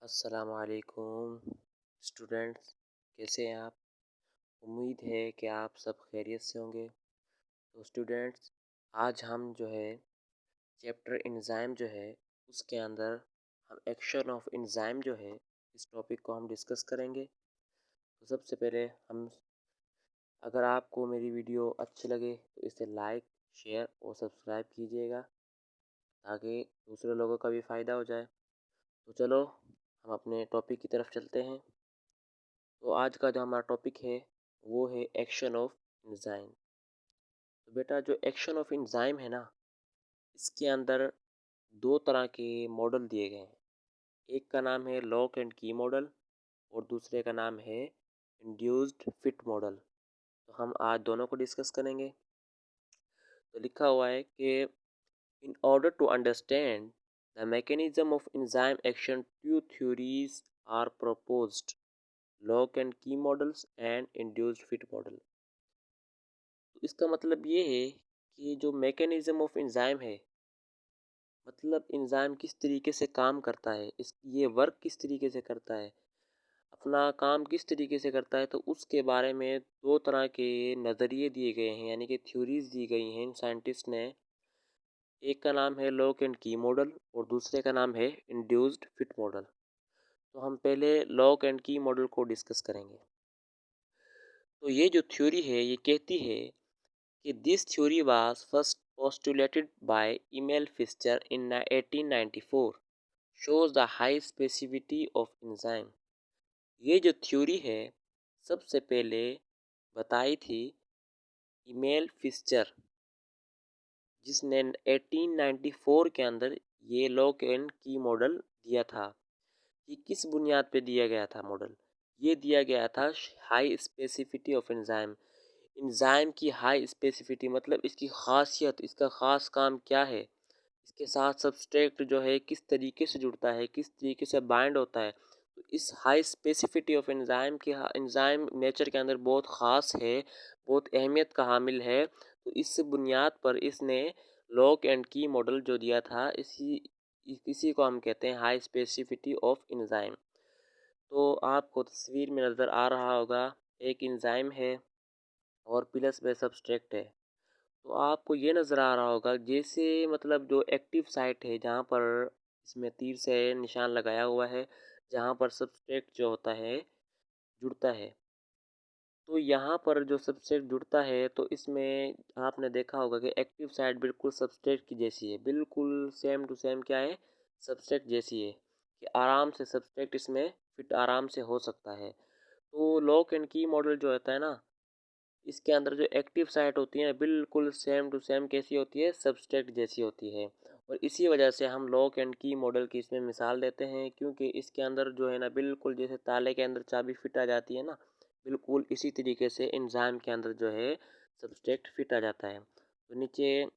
अस्सलाम वालेकुम स्टूडेंट्स, कैसे हैं आप? उम्मीद है कि आप सब खैरियत से होंगे। तो स्टूडेंट्स, आज हम जो है चैप्टर एंजाइम जो है उसके अंदर हम एक्शन ऑफ एंजाइम जो है इस टॉपिक को हम डिस्कस करेंगे। तो सबसे पहले हम, अगर आपको मेरी वीडियो अच्छी लगे तो इसे लाइक, शेयर और सब्सक्राइब कीजिएगा ताकि दूसरे लोगों का भी फ़ायदा हो जाए। तो चलो हम अपने टॉपिक की तरफ चलते हैं। तो आज का जो हमारा टॉपिक है वो है एक्शन ऑफ एंजाइम। तो बेटा, जो एक्शन ऑफ एंजाइम है ना, इसके अंदर दो तरह के मॉडल दिए गए हैं। एक का नाम है लॉक एंड की मॉडल और दूसरे का नाम है इंड्यूस्ड फिट मॉडल। तो हम आज दोनों को डिस्कस करेंगे। तो लिखा हुआ है कि in order to understand the mechanism of enzyme action two theories are proposed: lock and key models and induced fit model. तो इसका मतलब ये है कि जो मैकेनिज्म ऑफ एंजाइम है, मतलब एंजाइम किस तरीके से काम करता है, इस ये वर्क किस तरीके से करता है, अपना काम किस तरीके से करता है, तो उसके बारे में दो तरह के नज़रिए दिए गए हैं, यानी कि थ्योरीज दी गई हैं साइंटिस्ट ने। एक का नाम है लॉक एंड की मॉडल और दूसरे का नाम है इंड्यूस्ड फिट मॉडल। तो हम पहले लॉक एंड की मॉडल को डिस्कस करेंगे। तो ये जो थ्योरी है ये कहती है कि this theory was first postulated by Emil Fischer in 1894, shows the high specificity of enzyme। ये जो थ्योरी है सबसे पहले बताई थी इमेल फिस्चर, जिसने 1894 के अंदर ये लॉक एंड की मॉडल दिया था। ये किस बुनियाद पे दिया गया था मॉडल? ये दिया गया था हाई स्पेसिफिटी ऑफ एंजाइम। एंजाइम की हाई स्पेसिफिटी मतलब इसकी खासियत, इसका ख़ास काम क्या है, इसके साथ सबस्ट्रेट जो है किस तरीके से जुड़ता है, किस तरीके से बाइंड होता है। तो इस हाई स्पेसिफिटी ऑफ एंजाइम की, एंजाइम नेचर के अंदर बहुत ख़ास है, बहुत अहमियत का हामिल है। तो इस बुनियाद पर इसने लॉक एंड की मॉडल जो दिया था, इसी को हम कहते हैं हाई स्पेसिफिटी ऑफ एंजाइम। तो आपको तस्वीर में नज़र आ रहा होगा, एक एंजाइम है और प्लस में सब्सट्रैक्ट है। तो आपको ये नज़र आ रहा होगा जैसे, मतलब जो एक्टिव साइट है जहाँ पर इसमें तीर से निशान लगाया हुआ है, जहाँ पर सब्सट्रैक्ट जो होता है जुड़ता है। तो यहाँ पर जो सब्सट्रैक्ट जुड़ता है तो इसमें आपने देखा होगा कि एक्टिव साइट बिल्कुल सब्सट्रैक्ट की जैसी है, बिल्कुल सेम टू सेम क्या है, सब्सट्रैक्ट जैसी है, कि आराम से सब्सट्रैक्ट इसमें फिट आराम से हो सकता है। तो लॉक एंड की मॉडल जो होता है ना, इसके अंदर जो एक्टिव साइट होती है बिल्कुल सेम टू सेम कैसी होती है, सब्सट्रैक्ट जैसी होती है। और इसी वजह से हम लॉक एंड की मॉडल की इसमें मिसाल देते हैं, क्योंकि इसके अंदर जो है ना, बिल्कुल जैसे ताले के अंदर चाबी फिट आ जाती है ना, बिल्कुल इसी तरीके से एंजाइम के अंदर जो है सब्सट्रैक्ट फिट आ जाता है। तो नीचे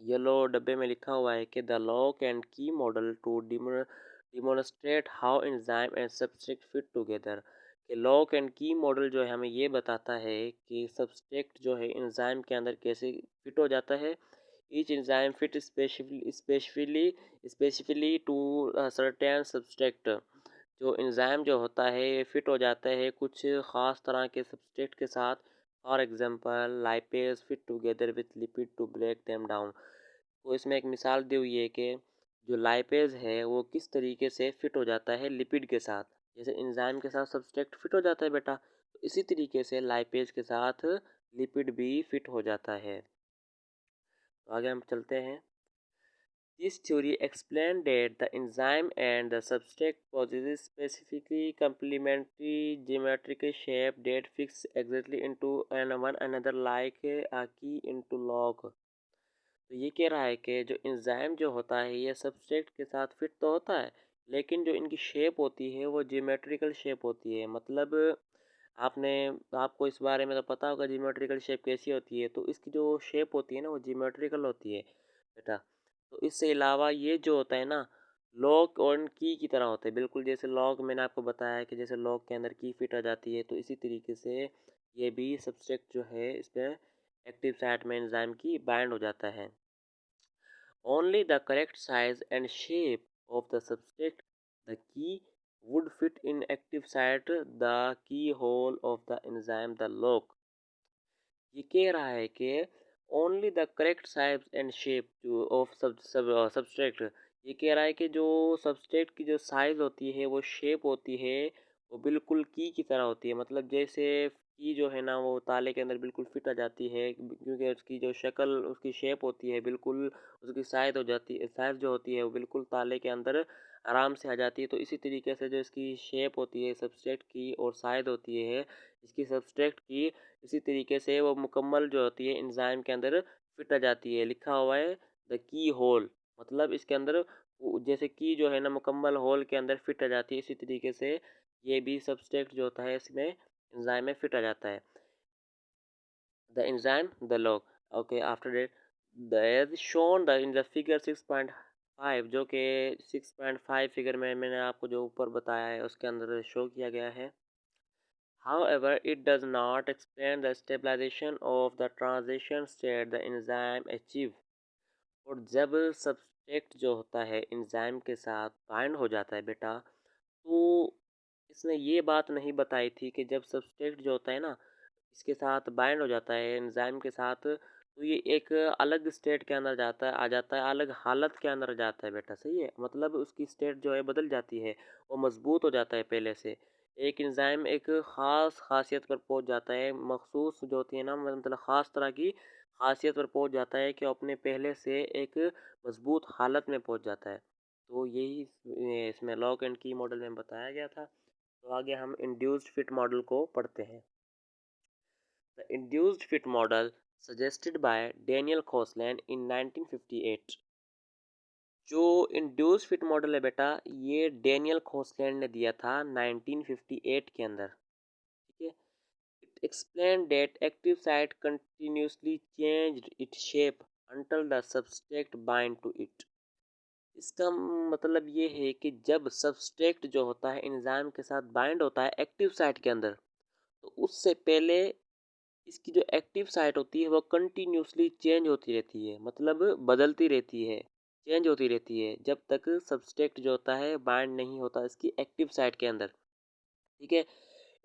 येलो डब्बे में लिखा हुआ है कि the lock and key model to demonstrate how enzyme and substract fit together. कि लॉक एंड की मॉडल जो है हमें ये बताता है कि सब्सट्रैक्ट जो है एंजाइम के अंदर कैसे फिट हो जाता है। Each enzyme fit specifically to certain substrate. जो एंजाइम जो होता है ये फिट हो जाता है कुछ ख़ास तरह के सब्सट्रेट के साथ। For example lipase fit together with lipid to break them down. तो इसमें एक मिसाल दी हुई है कि जो लाइपेज है वो किस तरीके से फिट हो जाता है लिपिड के साथ। जैसे एंजाइम के साथ सब्सट्रेट फिट हो जाता है बेटा, तो इसी तरीके से लाइपेज के साथ लिपिड भी फिट हो जाता है। तो आगे हम चलते हैं। This theory explained that the enzyme and the substrate possess specifically complementary geometrical shape that fix exactly into one another like a key into lock। तो ये कह रहा है कि जो एंजाइम जो होता है ये सबस्ट्रेट के साथ फिट तो होता है, लेकिन जो इनकी शेप होती है वो जियोमेट्रिकल शेप होती है। मतलब आपने आपको इस बारे में तो पता होगा जियोमेट्रिकल शेप कैसी होती है। तो इसकी जो शेप होती है ना वो जियोमेट्रिकल होती है बेटा। तो इससे अलावा ये जो होता है ना, लॉक और की तरह होता है, बिल्कुल जैसे लॉक मैंने आपको बताया कि जैसे लॉक के अंदर की फिट आ जाती है, तो इसी तरीके से ये भी सब्सट्रैक्ट जो है इस पर एक्टिव साइट में एंजाइम की बाइंड हो जाता है। Only the correct size and shape of the subtract the key would fit in active site the keyhole of the enzyme the lock। ये कह रहा है कि only the correct size and shape of substrate. ये कह रहा है कि जो सबस्ट्रेक्ट की जो साइज होती है वो शेप होती है वो बिल्कुल की तरह होती है। मतलब जैसे की जो है ना वो ताले के अंदर बिल्कुल फिट आ जाती है, क्योंकि उसकी जो शक्ल उसकी शेप होती है बिल्कुल उसकी साइज हो जाती है, साइज जो होती है वो बिल्कुल ताले के अंदर आराम से आ जाती है। तो इसी तरीके से जो इसकी शेप होती है सबस्ट्रेक्ट की और साइज होती है इसकी सबस्ट्रेक्ट की, इसी तरीके से वो मुकम्मल जो होती है एंजाइम के अंदर फिट आ जाती है। लिखा हुआ है द की होल, मतलब इसके अंदर जैसे की जो है ना मुकम्मल होल के अंदर फिट आ जाती है, इसी तरीके से ये भी सबस्ट्रेक्ट जो होता है इसमें एंजाइम में फिट आ जाता है। The enzyme the log, okay after that the as shown the in the figure 6.5, जो कि 6.5 फिगर में मैंने आपको जो ऊपर बताया है उसके अंदर शो किया गया है। However, it does not explain the stabilization of the transition state the enzyme achieve। और जब सब्सट्रेट जो होता है एंजाइम के साथ बाइंड हो जाता है बेटा, तो इसने ये बात नहीं बताई थी कि जब सब्सट्रेट जो होता है ना इसके साथ बाइंड हो जाता है एंजाइम के साथ, तो ये एक अलग स्टेट के अंदर जाता है, आ जाता है, अलग हालत के अंदर जाता है बेटा। सही है, मतलब उसकी स्टेट जो है बदल जाती है, वो मजबूत हो जाता है पहले से। एक एंजाइम एक ख़ास खासियत पर पहुंच जाता है, मखसूस जो होती है ना, मतलब ख़ास तरह की खासियत पर पहुंच जाता है कि अपने पहले से एक मजबूत हालत में पहुंच जाता है। तो यही इसमें लॉक एंड की मॉडल में बताया गया था। तो आगे हम इंड्यूस्ड फिट मॉडल को पढ़ते हैं। The induced fit model suggested by Daniel Khoslan in 1958। जो इंड्यूस्ड फिट मॉडल है बेटा ये डेनियल खोसलैंड ने दिया था 1958 के अंदर। ठीक है, it explain that active site continuously changed its shape until the substrate bind to it. इसका मतलब ये है कि जब सब्सट्रेट जो होता है एंजाइम के साथ बाइंड होता है एक्टिव साइट के अंदर, तो उससे पहले इसकी जो एक्टिव साइट होती है वो कंटिन्यूसली चेंज होती रहती है, मतलब बदलती रहती है, चेंज होती रहती है जब तक सब्सट्रेट जो होता है बाइंड नहीं होता इसकी एक्टिव साइट के अंदर। ठीक है,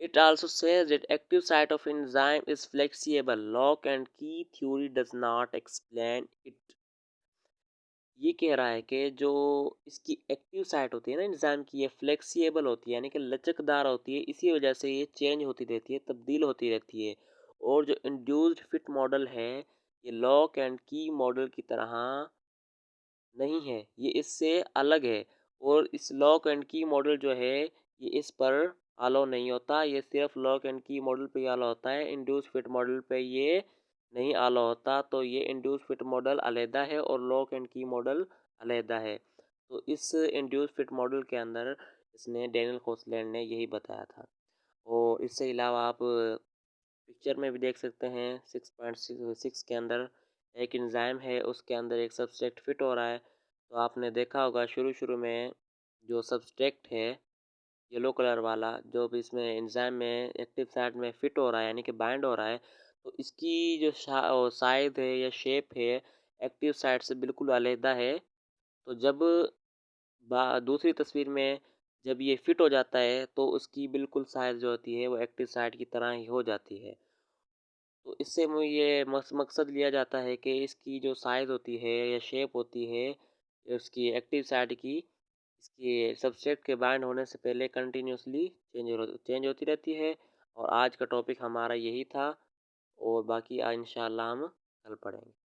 it also says that active site of enzyme is flexible, lock and key theory does not explain it. ये कह रहा है कि जो इसकी एक्टिव साइट होती है ना एंजाइम की, ये फ्लेक्सिबल होती है यानी कि लचकदार होती है, इसी वजह से ये चेंज होती रहती है, तब्दील होती रहती है। और जो इंड्यूस्ड फिट मॉडल है ये लॉक एंड की मॉडल की तरह नहीं है, ये इससे अलग है। और इस लॉक एंड की मॉडल जो है ये इस पर अलाउ नहीं होता, ये सिर्फ लॉक एंड की मॉडल पे ही अलाउ होता है, इंड्यूस फिट मॉडल पे ये नहीं अलाउ होता। तो ये इंड्यूस फिट मॉडल अलहदा है और लॉक एंड की मॉडल अलहदा है। तो इस इंड्यूस फिट मॉडल के अंदर इसने डेनियल खोसलैंड ने यही बताया था। और इससे अलावा आप पिक्चर में भी देख सकते हैं 6.6 के अंदर एक एंजाइम है, उसके अंदर एक सब्सट्रेट फिट हो रहा है। तो आपने देखा होगा शुरू शुरू में जो सब्सट्रेट है येलो कलर वाला जो भी इसमें एंजाइम में एक्टिव साइट में फिट हो रहा है यानी कि बाइंड हो रहा है, तो इसकी जो साइज है या शेप है एक्टिव साइट से बिल्कुल अलहदा है। तो जब दूसरी तस्वीर में जब ये फिट हो जाता है तो उसकी बिल्कुल साइज जो होती है वो एक्टिव साइट की तरह ही हो जाती है। तो इससे ये मकसद लिया जाता है कि इसकी जो साइज़ होती है या शेप होती है उसकी एक्टिव साइट की, इसकी सब्सट्रेट के बाइंड होने से पहले कंटिन्यूसली चेंज होती रहती है। और आज का टॉपिक हमारा यही था और बाकी इंशाल्लाह हम कल पढ़ेंगे।